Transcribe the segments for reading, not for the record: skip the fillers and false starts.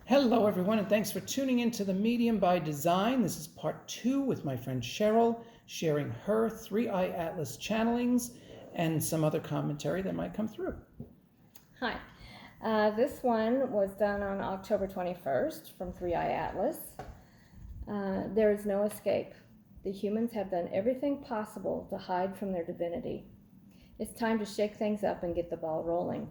Hello everyone, and thanks for tuning in to The Medium by Design. This is part 2 with my friend Sheryl, sharing her 3IATLAS channelings and some other commentary that might come through. Hi. This one was done on October 21st from 3IATLAS. There is no escape. The humans have done everything possible to hide from their divinity. It's time to shake things up and get the ball rolling.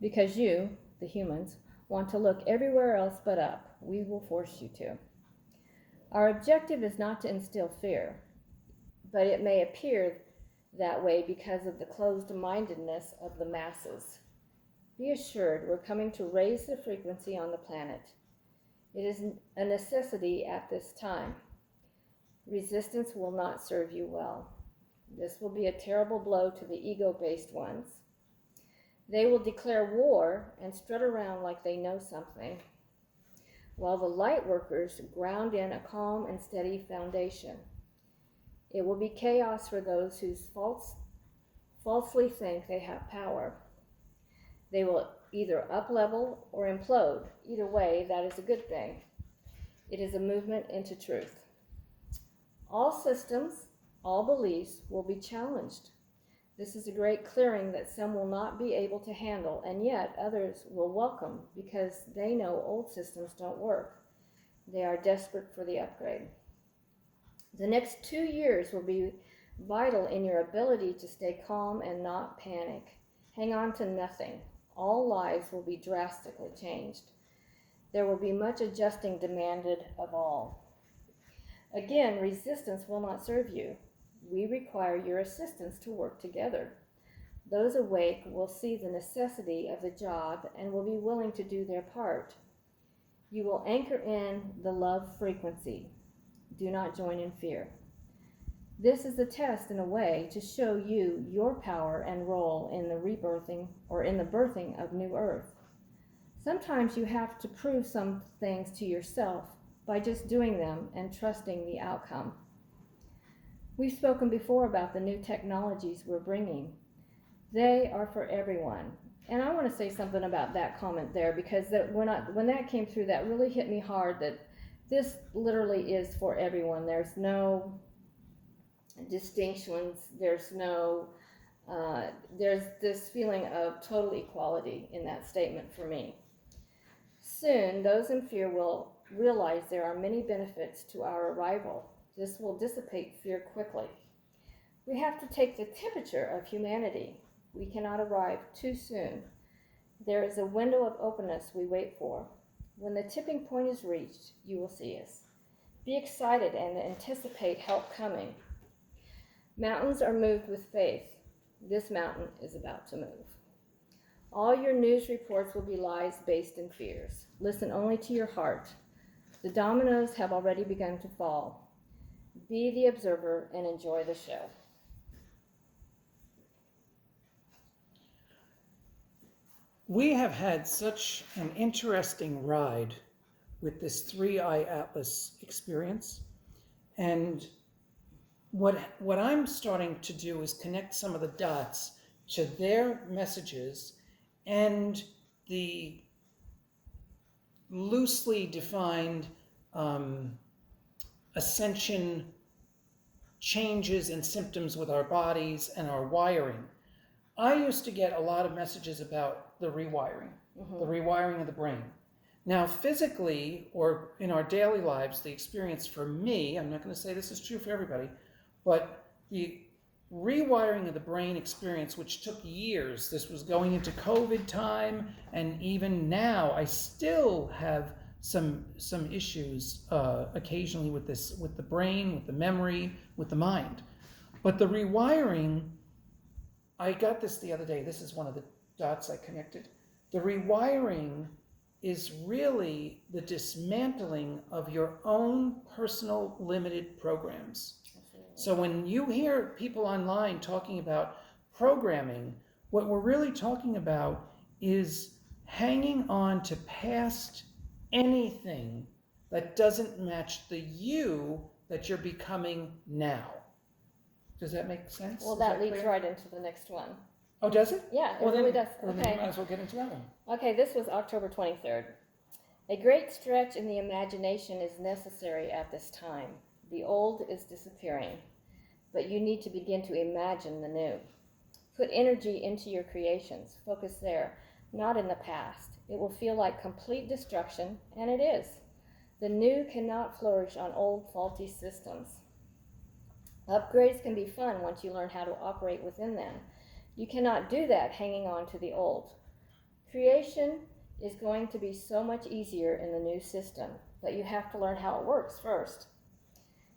Because you, the humans, want to look everywhere else but up. We will force you to. Our objective is not to instill fear, but it may appear that way because of the closed-mindedness of the masses. Be assured, we're coming to raise the frequency on the planet. It is a necessity at this time. Resistance will not serve you well. This will be a terrible blow to the ego-based ones. They will declare war and strut around like they know something, while the light workers ground in a calm and steady foundation. It will be chaos for those who falsely think they have power. They will either up-level or implode. Either way, that is a good thing. It is a movement into truth. All systems, all beliefs will be challenged. This is a great clearing that some will not be able to handle, and yet others will welcome because they know old systems don't work. They are desperate for the upgrade. The next 2 years will be vital in your ability to stay calm and not panic. Hang on to nothing. All lives will be drastically changed. There will be much adjusting demanded of all. Again, resistance will not serve you. We require your assistance to work together. Those awake will see the necessity of the job and will be willing to do their part. You will anchor in the love frequency. Do not join in fear. This is a test in a way to show you your power and role in the rebirthing or in the birthing of New Earth. Sometimes you have to prove some things to yourself by just doing them and trusting the outcome. We've spoken before about the new technologies we're bringing. They are for everyone. And I want to say something about that comment there, because when that came through, that really hit me hard, that this literally is for everyone. There's no distinctions. There's this feeling of total equality in that statement for me. Soon, those in fear will realize there are many benefits to our arrival. This will dissipate fear quickly. We have to take the temperature of humanity. We cannot arrive too soon. There is a window of openness we wait for. When the tipping point is reached, you will see us. Be excited and anticipate help coming. Mountains are moved with faith. This mountain is about to move. All your news reports will be lies based in fears. Listen only to your heart. The dominoes have already begun to fall. Be the observer and enjoy the show. We have had such an interesting ride with this 3IATLAS experience, and what I'm starting to do is connect some of the dots to their messages and the loosely defined ascension changes and symptoms with our bodies and our wiring. I used to get a lot of messages about the rewiring, the rewiring of the brain. Now, physically or in our daily lives, the experience for me, I'm not going to say this is true for everybody, but the rewiring of the brain experience, which took years, this was going into COVID time, and even now I still have some issues occasionally with this, with the brain, with the memory, with the mind. But the rewiring, I got this the other day. This is one of the dots I connected. The rewiring is really the dismantling of your own personal limited programs. So when you hear people online talking about programming, what we're really talking about is hanging on to past anything that doesn't match the you that you're becoming now. Does that make sense? Well, that leads right into the next one. Oh, does it? Yeah, it well, really then, does. Well, Okay. then you might as well get into that one. Okay, this was October 23rd. A great stretch in the imagination is necessary at this time. The old is disappearing, but you need to begin to imagine the new. Put energy into your creations. Focus there, not in the past. It will feel like complete destruction, and it is. The new cannot flourish on old, faulty systems. Upgrades can be fun once you learn how to operate within them. You cannot do that hanging on to the old. Creation is going to be so much easier in the new system, but you have to learn how it works first.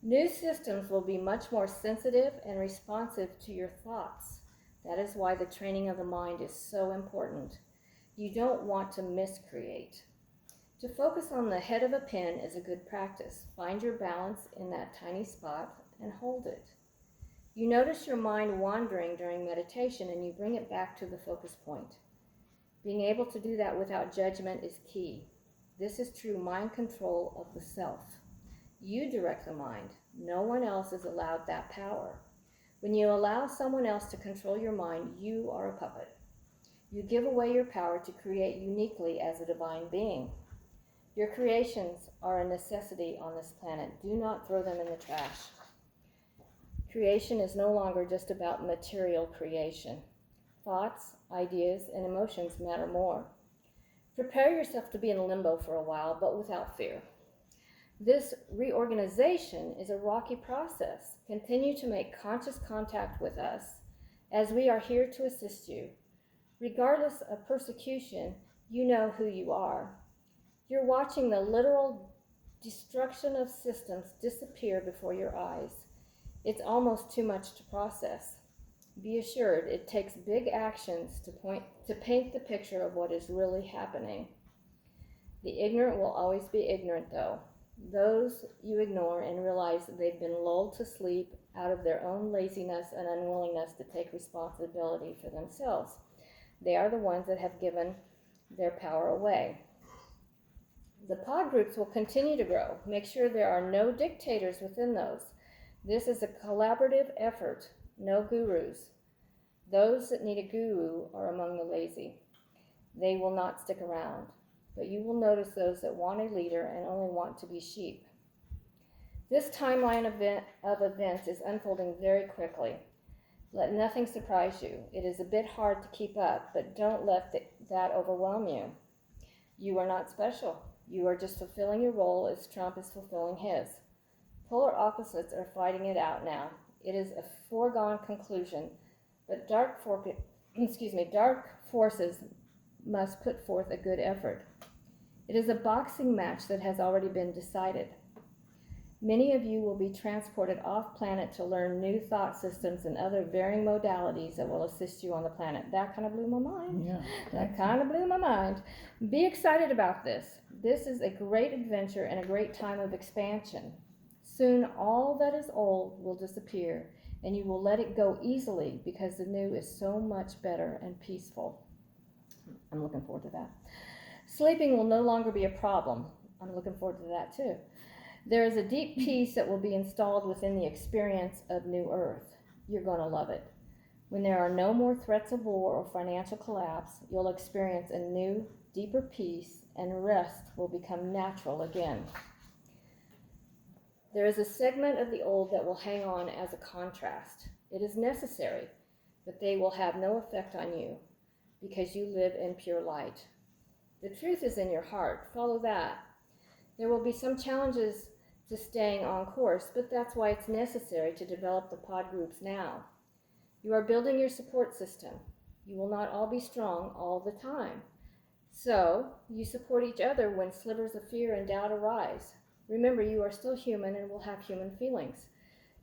New systems will be much more sensitive and responsive to your thoughts. That is why the training of the mind is so important. You don't want to miscreate. To focus on the head of a pin is a good practice. Find your balance in that tiny spot and hold it. You notice your mind wandering during meditation and you bring it back to the focus point. Being able to do that without judgment is key. This is true mind control of the self. You direct the mind. No one else is allowed that power. When you allow someone else to control your mind, you are a puppet. You give away your power to create uniquely as a divine being. Your creations are a necessity on this planet. Do not throw them in the trash. Creation is no longer just about material creation. Thoughts, ideas, and emotions matter more. Prepare yourself to be in limbo for a while, but without fear. This reorganization is a rocky process. Continue to make conscious contact with us, as we are here to assist you. Regardless of persecution, you know who you are. You're watching the literal destruction of systems disappear before your eyes. It's almost too much to process. Be assured it takes big actions to paint the picture of what is really happening. The ignorant will always be ignorant, though. Those you ignore and realize that they've been lulled to sleep out of their own laziness and unwillingness to take responsibility for themselves. They are the ones that have given their power away. The pod groups will continue to grow. Make sure there are no dictators within those. This is a collaborative effort, no gurus. Those that need a guru are among the lazy. They will not stick around, but you will notice those that want a leader and only want to be sheep. This timeline of events is unfolding very quickly. Let nothing surprise you. It is a bit hard to keep up, but don't let that overwhelm you. You are not special. You are just fulfilling your role as Trump is fulfilling his. Polar opposites are fighting it out now. It is a foregone conclusion, but dark forces must put forth a good effort. It is a boxing match that has already been decided. Many of you will be transported off-planet to learn new thought systems and other varying modalities that will assist you on the planet. That kind of blew my mind. Yeah. That kind of blew my mind. Be excited about this. This is a great adventure and a great time of expansion. Soon all that is old will disappear, and you will let it go easily because the new is so much better and peaceful. I'm looking forward to that. Sleeping will no longer be a problem. I'm looking forward to that too. There is a deep peace that will be installed within the experience of New Earth. You're going to love it. When there are no more threats of war or financial collapse, you'll experience a new, deeper peace, and rest will become natural again. There is a segment of the old that will hang on as a contrast. It is necessary, but they will have no effect on you because you live in pure light. The truth is in your heart. Follow that. There will be some challenges to staying on course, but that's why it's necessary to develop the pod groups now. You are building your support system. You will not all be strong all the time. So, you support each other when slivers of fear and doubt arise. Remember, you are still human and will have human feelings.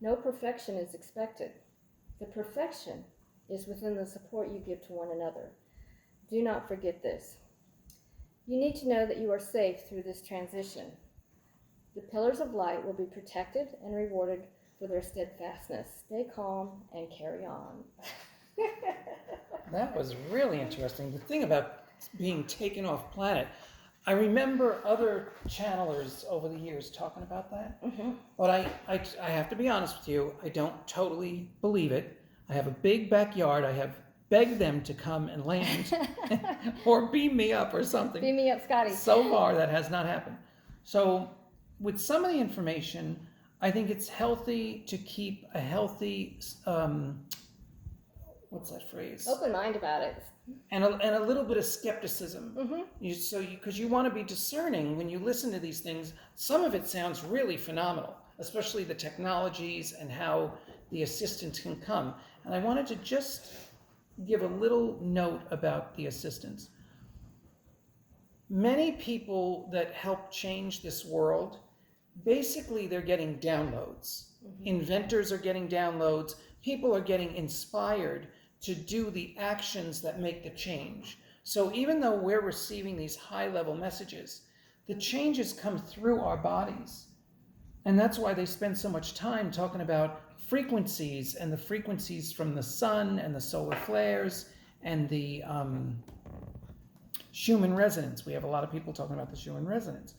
No perfection is expected. The perfection is within the support you give to one another. Do not forget this. You need to know that you are safe through this transition. The pillars of light will be protected and rewarded for their steadfastness. Stay calm and carry on. That was really interesting. The thing about being taken off planet, I remember other channelers over the years talking about that, but I have to be honest with you, I don't totally believe it. I have a big backyard. I have beg them to come and land or beam me up or something. Beam me up, Scotty. So far, that has not happened. So with some of the information, I think it's healthy to keep a healthy, what's that phrase? Open mind about it. And a little bit of skepticism. Mm-hmm. Because you want to be discerning when you listen to these things. Some of it sounds really phenomenal, especially the technologies and how the assistants can come. And I wanted to just give a little note about the assistants. Many people that help change this world, basically they're getting downloads. Inventors are getting downloads. People are getting inspired to do the actions that make the change. So even though we're receiving these high-level messages, the changes come through our bodies. And that's why they spend so much time talking about frequencies and the frequencies from the sun and the solar flares and the Schumann resonance. We have a lot of people talking about the Schumann resonance.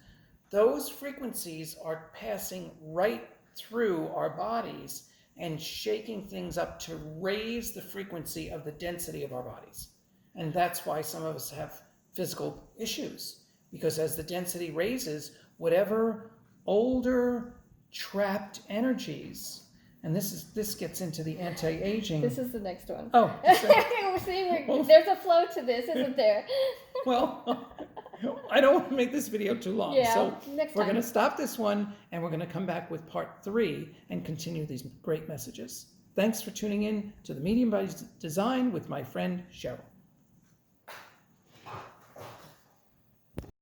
Those frequencies are passing right through our bodies and shaking things up to raise the frequency of the density of our bodies. And that's why some of us have physical issues, because as the density raises, whatever older trapped energies, and this gets into the anti-aging. This is the next one. Oh. There's a flow to this, isn't there? Well, I don't want to make this video too long. Yeah, So next we're time. going to stop this one and we're going to come back with part 3 and continue these great messages. Thanks for tuning in to The Medium by Design with my friend Sheryl.